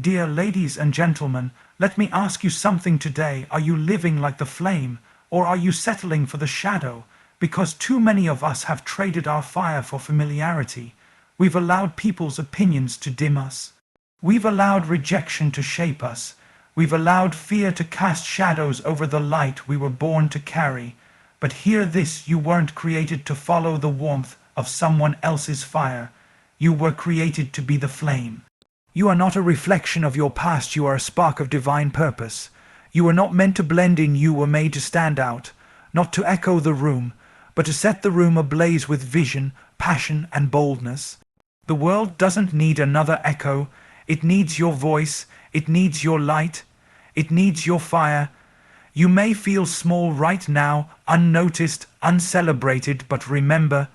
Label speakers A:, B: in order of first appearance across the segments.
A: Dear ladies and gentlemen, let me ask you something today. Are you living like the flame, or are you settling for the shadow? Because too many of us have traded our fire for familiarity. We've allowed people's opinions to dim us. We've allowed rejection to shape us. We've allowed fear to cast shadows over the light we were born to carry. But hear this, you weren't created to follow the warmth of someone else's fire. You were created to be the flame. You are not a reflection of your past, you are a spark of divine purpose. You were not meant to blend in, you were made to stand out, not to echo the room, but to set the room ablaze with vision, passion, and boldness. The world doesn't need another echo. It needs your voice, it needs your light, it needs your fire. You may feel small right now, unnoticed, uncelebrated, but remember,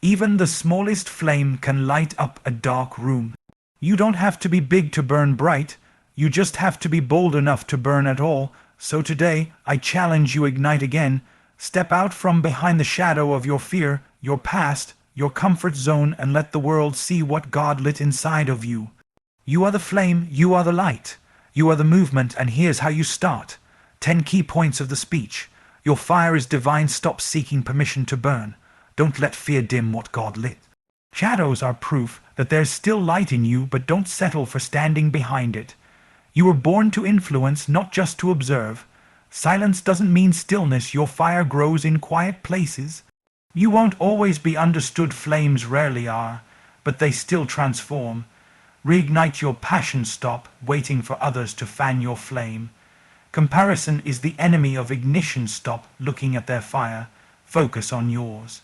A: even the smallest flame can light up a dark room. You don't have to be big to burn bright, you just have to be bold enough to burn at all. So today, I challenge you, ignite again. Step out from behind the shadow of your fear, your past, your comfort zone, and let the world see what God lit inside of you. You are the flame, you are the light, you are the movement, and here's how you start. 10 key points of the speech. Your fire is divine, stop seeking permission to burn. Don't let fear dim what God lit. Shadows are proof that there's still light in you, but don't settle for standing behind it. You were born to influence, not just to observe. Silence doesn't mean stillness, your fire grows in quiet places. You won't always be understood, flames rarely are, but they still transform. Reignite your passion, stop waiting for others to fan your flame. Comparison is the enemy of ignition, stop looking at their fire, focus on yours.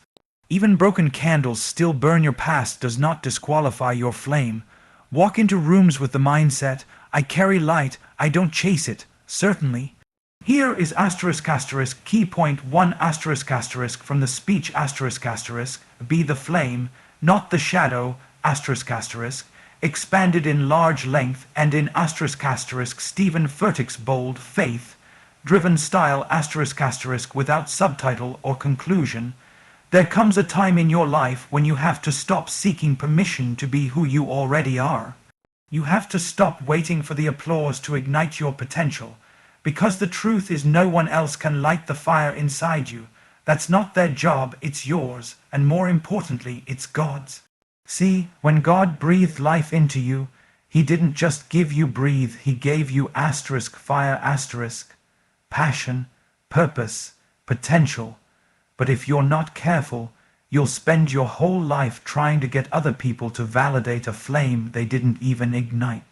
A: Even broken candles still burn. Your past does not disqualify your flame. Walk into rooms with the mindset, I carry light, I don't chase it, certainly. Here is ***, key point 1 *** from the speech ***, be the flame, not the shadow, ***, expanded in large length and in ***, Stephen Furtick's bold, faith-driven style ***, without subtitle or conclusion. There comes a time in your life when you have to stop seeking permission to be who you already are. You have to stop waiting for the applause to ignite your potential, because the truth is no one else can light the fire inside you. That's not their job, it's yours, and more importantly, it's God's. See, when God breathed life into you, He didn't just give you breathe, He gave you fire, passion, purpose, potential. But if you're not careful, you'll spend your whole life trying to get other people to validate a flame they didn't even ignite.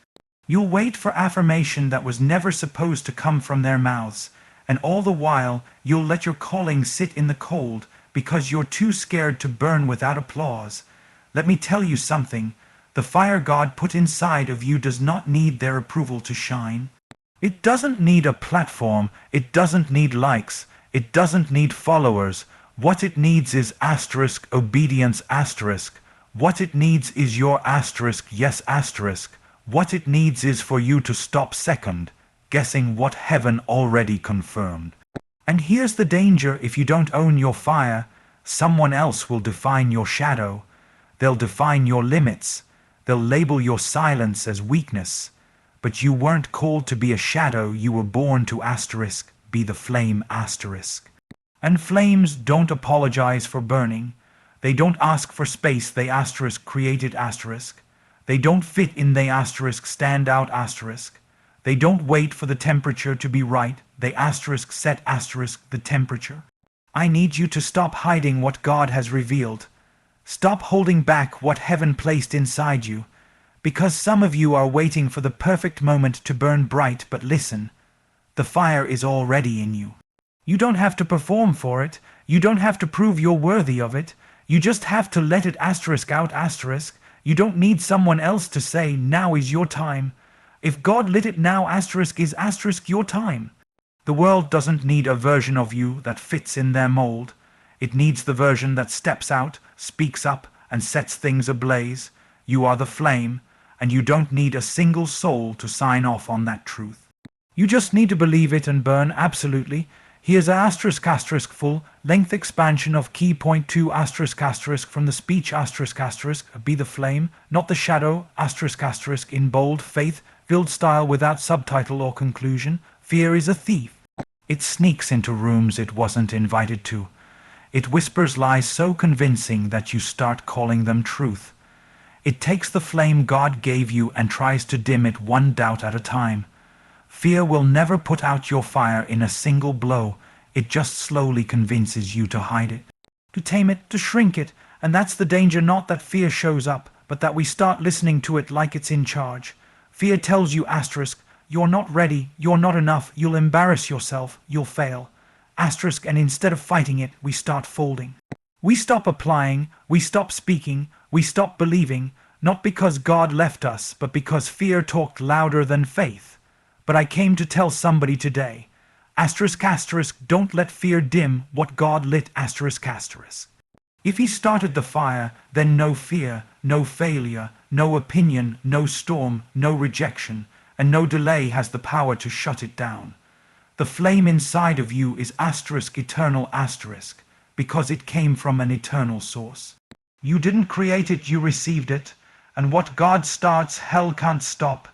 A: You'll wait for affirmation that was never supposed to come from their mouths, and all the while you'll let your calling sit in the cold because you're too scared to burn without applause. Let me tell you something, the fire God put inside of you does not need their approval to shine. It doesn't need a platform, it doesn't need likes, it doesn't need followers. What it needs is obedience. What it needs is your yes. What it needs is for you to stop second, guessing what heaven already confirmed. And here's the danger: if you don't own your fire, someone else will define your shadow. They'll define your limits. They'll label your silence as weakness. But you weren't called to be a shadow, you were born to be the flame. And flames don't apologize for burning. They don't ask for space, they created They don't fit in, they stand out They don't wait for the temperature to be right, they set the temperature. I need you to stop hiding what God has revealed. Stop holding back what heaven placed inside you. Because some of you are waiting for the perfect moment to burn bright, but listen, the fire is already in you. You don't have to perform for it. You don't have to prove you're worthy of it. You just have to let it out. You don't need someone else to say, now is your time. If God lit it now, is your time. The world doesn't need a version of you that fits in their mold. It needs the version that steps out, speaks up, and sets things ablaze. You are the flame, and you don't need a single soul to sign off on that truth. You just need to believe it and burn, absolutely. Here's a full-length expansion of key point 2 from the speech be the flame, not the shadow, in bold, faith, build style without subtitle or conclusion. Fear is a thief. It sneaks into rooms it wasn't invited to. It whispers lies so convincing that you start calling them truth. It takes the flame God gave you and tries to dim it one doubt at a time. Fear will never put out your fire in a single blow. It just slowly convinces you to hide it, to tame it, to shrink it. And that's the danger, not that fear shows up, but that we start listening to it like it's in charge. Fear tells you, asterisk, you're not ready, you're not enough, you'll embarrass yourself, you'll fail. Asterisk, and instead of fighting it, we start folding. We stop applying, we stop speaking, we stop believing, not because God left us, but because fear talked louder than faith. But I came to tell somebody today, asterisk, asterisk, don't let fear dim what God lit, asterisk, asterisk. If he started the fire, then no fear, no failure, no opinion, no storm, no rejection, and no delay has the power to shut it down. The flame inside of you is asterisk, eternal, asterisk, because it came from an eternal source. You didn't create it, you received it, and what God starts, hell can't stop.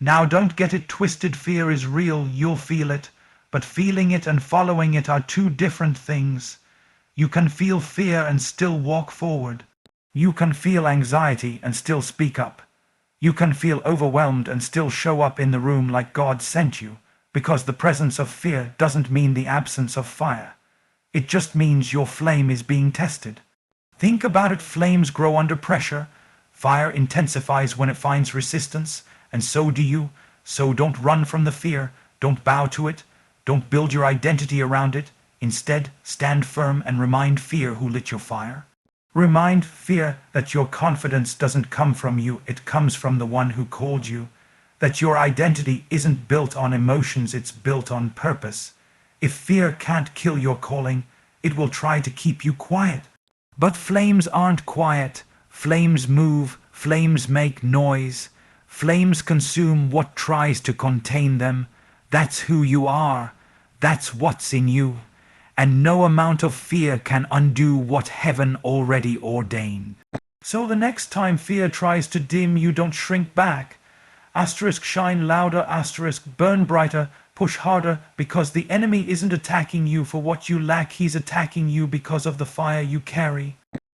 A: Now don't get it twisted, fear is real, you'll feel it, but feeling it and following it are two different things. You can feel fear and still walk forward. You can feel anxiety and still speak up. You can feel overwhelmed and still show up in the room like God sent you, because the presence of fear doesn't mean the absence of fire. It just means your flame is being tested. Think about it, flames grow under pressure. Fire intensifies when it finds resistance, and so do you. So don't run from the fear, don't bow to it, don't build your identity around it. Instead, stand firm and remind fear who lit your fire. Remind fear that your confidence doesn't come from you, it comes from the one who called you. That your identity isn't built on emotions, it's built on purpose. If fear can't kill your calling, it will try to keep you quiet. But flames aren't quiet. Flames move, flames make noise. Flames consume what tries to contain them. That's who you are. That's what's in you. And no amount of fear can undo what heaven already ordained. So the next time fear tries to dim you, don't shrink back. Asterisk, shine louder, asterisk, burn brighter, push harder, because the enemy isn't attacking you for what you lack, he's attacking you because of the fire you carry.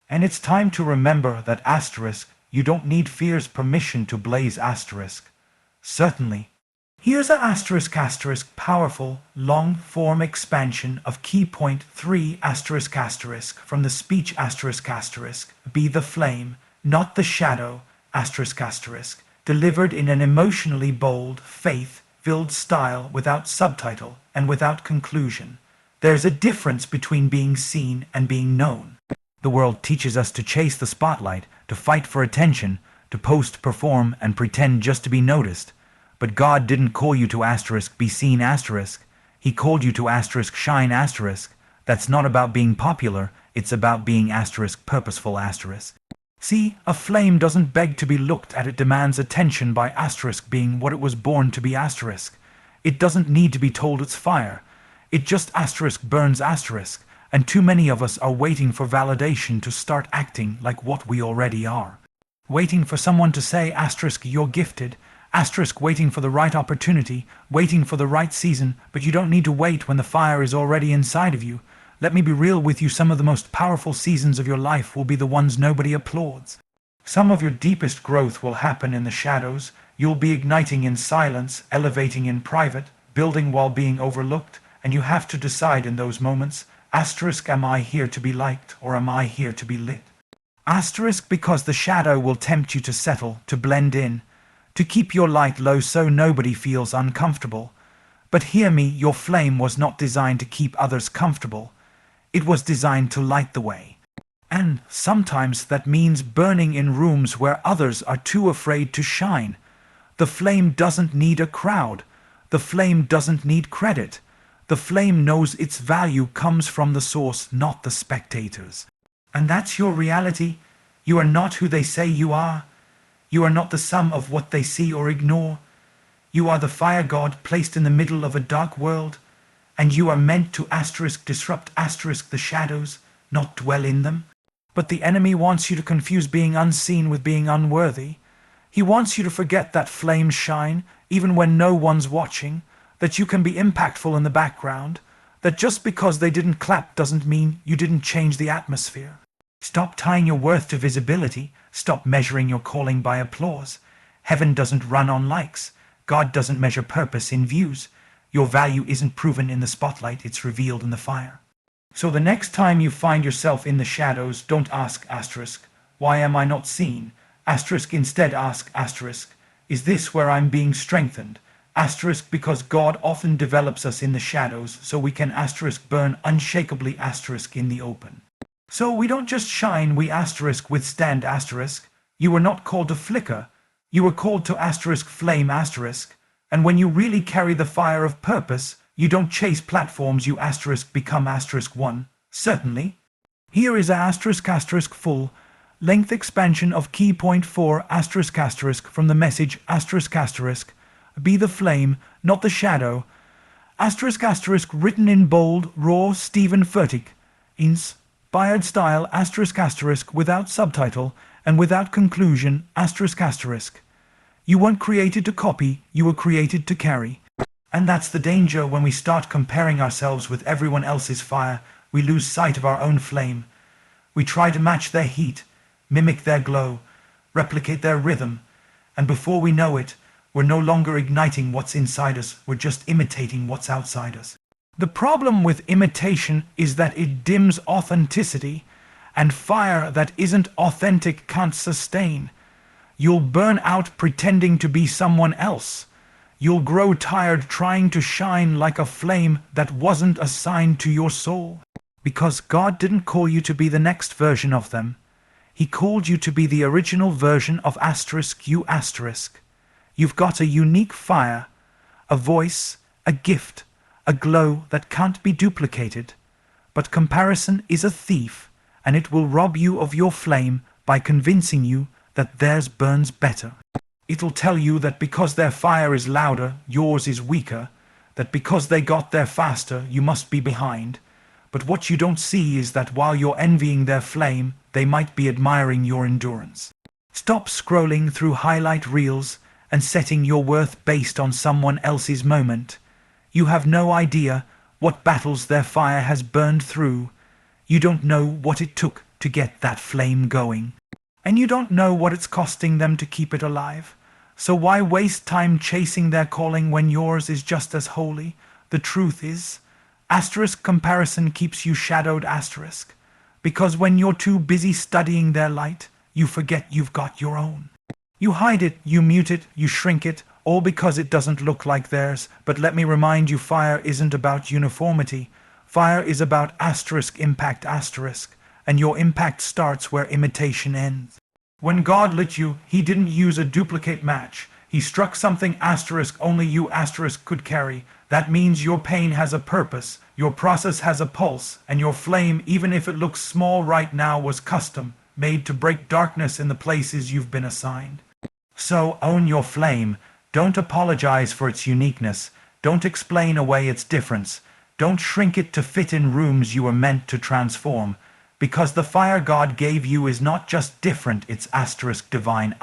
A: And it's time to remember that, asterisk, you don't need fear's permission to blaze, asterisk. Certainly. Here's a asterisk, asterisk, powerful, long-form expansion of key point 3 asterisk, asterisk, from the speech asterisk, asterisk, be the flame, not the shadow, asterisk, asterisk, delivered in an emotionally bold, faith-filled style without subtitle and without conclusion. There's a difference between being seen and being known. The world teaches us to chase the spotlight, to fight for attention, to post, perform, and pretend just to be noticed. But God didn't call you to asterisk, be seen, asterisk. He called you to asterisk, shine, asterisk. That's not about being popular, it's about being asterisk, purposeful, asterisk. See, a flame doesn't beg to be looked at, it demands attention by asterisk being what it was born to be, asterisk. It doesn't need to be told it's fire. It just asterisk burns, asterisk. And too many of us are waiting for validation to start acting like what we already are. Waiting for someone to say, asterisk, you're gifted, asterisk, waiting for the right opportunity, waiting for the right season, but you don't need to wait when the fire is already inside of you. Let me be real with you, some of the most powerful seasons of your life will be the ones nobody applauds. Some of your deepest growth will happen in the shadows. You'll be igniting in silence, elevating in private, building while being overlooked, and you have to decide in those moments, asterisk, am I here to be liked or am I here to be lit? Asterisk, because the shadow will tempt you to settle, to blend in, to keep your light low so nobody feels uncomfortable. But hear me, your flame was not designed to keep others comfortable. It was designed to light the way. And sometimes that means burning in rooms where others are too afraid to shine. The flame doesn't need a crowd. The flame doesn't need credit. The flame knows its value comes from the source, not the spectators. And that's your reality. You are not who they say you are. You are not the sum of what they see or ignore. You are the fire god placed in the middle of a dark world, and you are meant to asterisk disrupt asterisk the shadows, not dwell in them. But the enemy wants you to confuse being unseen with being unworthy. He wants you to forget that flames shine, even when no one's watching, that you can be impactful in the background, that just because they didn't clap doesn't mean you didn't change the atmosphere. Stop tying your worth to visibility. Stop measuring your calling by applause. Heaven doesn't run on likes. God doesn't measure purpose in views. Your value isn't proven in the spotlight, it's revealed in the fire. So the next time you find yourself in the shadows, don't ask asterisk, why am I not seen? Asterisk, instead ask asterisk, is this where I'm being strengthened? Asterisk, because God often develops us in the shadows so we can asterisk burn unshakably asterisk in the open. So we don't just shine, we asterisk withstand asterisk. You were not called to flicker, you were called to asterisk flame asterisk. And when you really carry the fire of purpose, you don't chase platforms, you asterisk become asterisk one. Certainly. Here is a asterisk full length expansion of key point 4 asterisk from the message asterisk be the flame, not the shadow. Asterisk written in bold, raw Stephen Furtick. Inspired style asterisk without subtitle and without conclusion asterisk. You weren't created to copy, you were created to carry. And that's the danger when we start comparing ourselves with everyone else's fire. We lose sight of our own flame. We try to match their heat, mimic their glow, replicate their rhythm, and before we know it, we're no longer igniting what's inside us, we're just imitating what's outside us. The problem with imitation is that it dims authenticity, and fire that isn't authentic can't sustain. You'll burn out pretending to be someone else. You'll grow tired trying to shine like a flame that wasn't assigned to your soul. Because God didn't call you to be the next version of them. He called you to be the original version of you asterisk. You've got a unique fire, a voice, a gift, a glow that can't be duplicated. But comparison is a thief, and it will rob you of your flame by convincing you that theirs burns better. It'll tell you that because their fire is louder, yours is weaker, that because they got there faster, you must be behind. But what you don't see is that while you're envying their flame, they might be admiring your endurance. Stop scrolling through highlight reels and setting your worth based on someone else's moment. You have no idea what battles their fire has burned through. You don't know what it took to get that flame going. And you don't know what it's costing them to keep it alive. So why waste time chasing their calling when yours is just as holy? The truth is, comparison keeps you shadowed because when you're too busy studying their light, you forget you've got your own. You hide it, you mute it, you shrink it, all because it doesn't look like theirs. But let me remind you, fire isn't about uniformity. Fire is about impact and your impact starts where imitation ends. When God lit you, he didn't use a duplicate match. He struck something only you could carry. That means your pain has a purpose, your process has a pulse, and your flame, even if it looks small right now, was custom, made to break darkness in the places you've been assigned. So own your flame. Don't apologize for its uniqueness. Don't explain away its difference. Don't shrink it to fit in rooms you were meant to transform. Because the fire God gave you is not just different, it's divine.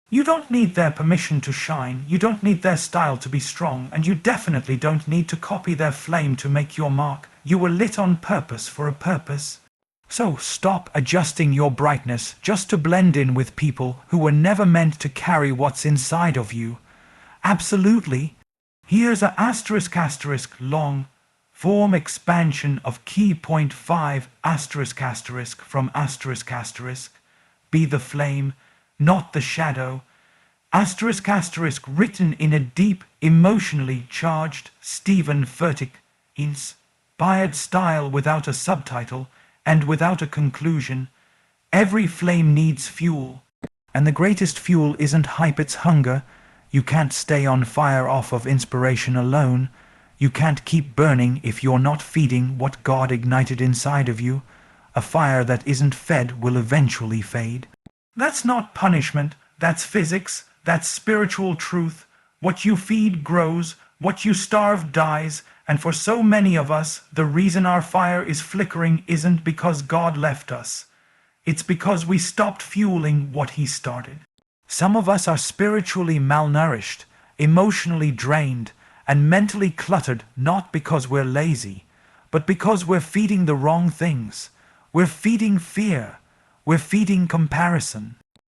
A: You don't need their permission to shine, you don't need their style to be strong, and you definitely don't need to copy their flame to make your mark. You were lit on purpose for a purpose. So stop adjusting your brightness just to blend in with people who were never meant to carry what's inside of you. Absolutely. Here's a long form expansion of key point 5 from be the flame, not the shadow. Written in a deep, emotionally charged Stephen Furtick, inspired style without a subtitle and without a conclusion. Every flame needs fuel, and the greatest fuel isn't hype, it's hunger. You can't stay on fire off of inspiration alone. You can't keep burning if you're not feeding what God ignited inside of you. A fire that isn't fed will eventually fade. That's not punishment, that's physics, that's spiritual truth. What you feed grows, what you starve dies, and for so many of us, the reason our fire is flickering isn't because God left us. It's because we stopped fueling what he started. Some of us are spiritually malnourished, emotionally drained, and mentally cluttered not because we're lazy, but because we're feeding the wrong things. We're feeding fear. We're feeding comparison.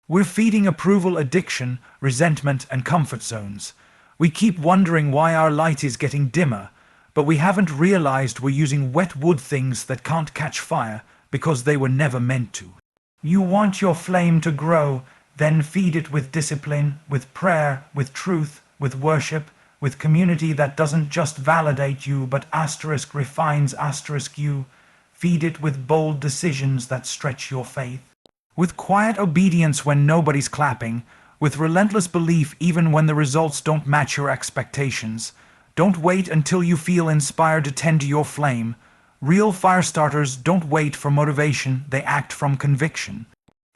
A: We're feeding approval addiction, resentment, and comfort zones. We keep wondering why our light is getting dimmer, but we haven't realized we're using wet wood things that can't catch fire because they were never meant to. You want your flame to grow, then feed it with discipline, with prayer, with truth, with worship, with community that doesn't just validate you but refines you. Feed it with bold decisions that stretch your faith. With quiet obedience when nobody's clapping, with relentless belief even when the results don't match your expectations. Don't wait until you feel inspired to tend to your flame. Real fire starters don't wait for motivation, they act from conviction.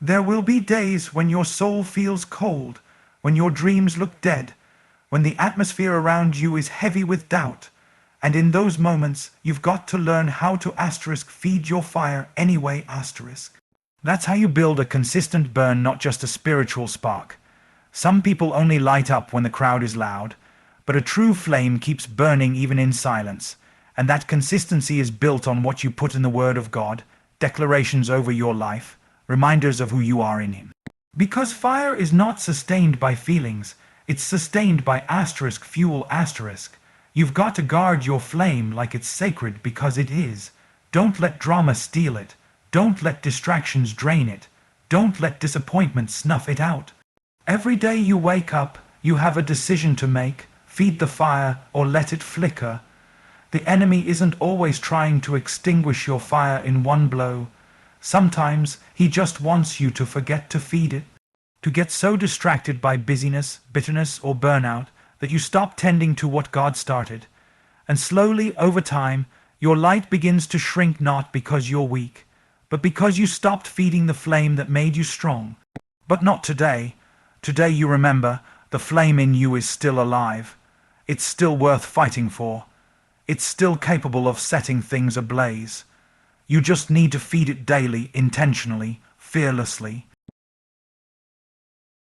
A: There will be days when your soul feels cold, when your dreams look dead, when the atmosphere around you is heavy with doubt. And in those moments, you've got to learn how to feed your fire anyway. That's how you build a consistent burn, not just a spiritual spark. Some people only light up when the crowd is loud, but a true flame keeps burning even in silence. And that consistency is built on what you put in the Word of God, declarations over your life, reminders of who you are in Him. Because fire is not sustained by feelings, it's sustained by fuel. You've got to guard your flame like it's sacred because it is. Don't let drama steal it. Don't let distractions drain it. Don't let disappointment snuff it out. Every day you wake up, you have a decision to make: feed the fire or let it flicker. The enemy isn't always trying to extinguish your fire in one blow. Sometimes he just wants you to forget to feed it, to get so distracted by busyness, bitterness, or burnout that you stop tending to what God started. And slowly, over time, your light begins to shrink, not because you're weak, but because you stopped feeding the flame that made you strong. But not today. Today you remember, the flame in you is still alive. It's still worth fighting for. It's still capable of setting things ablaze. You just need to feed it daily, intentionally, fearlessly.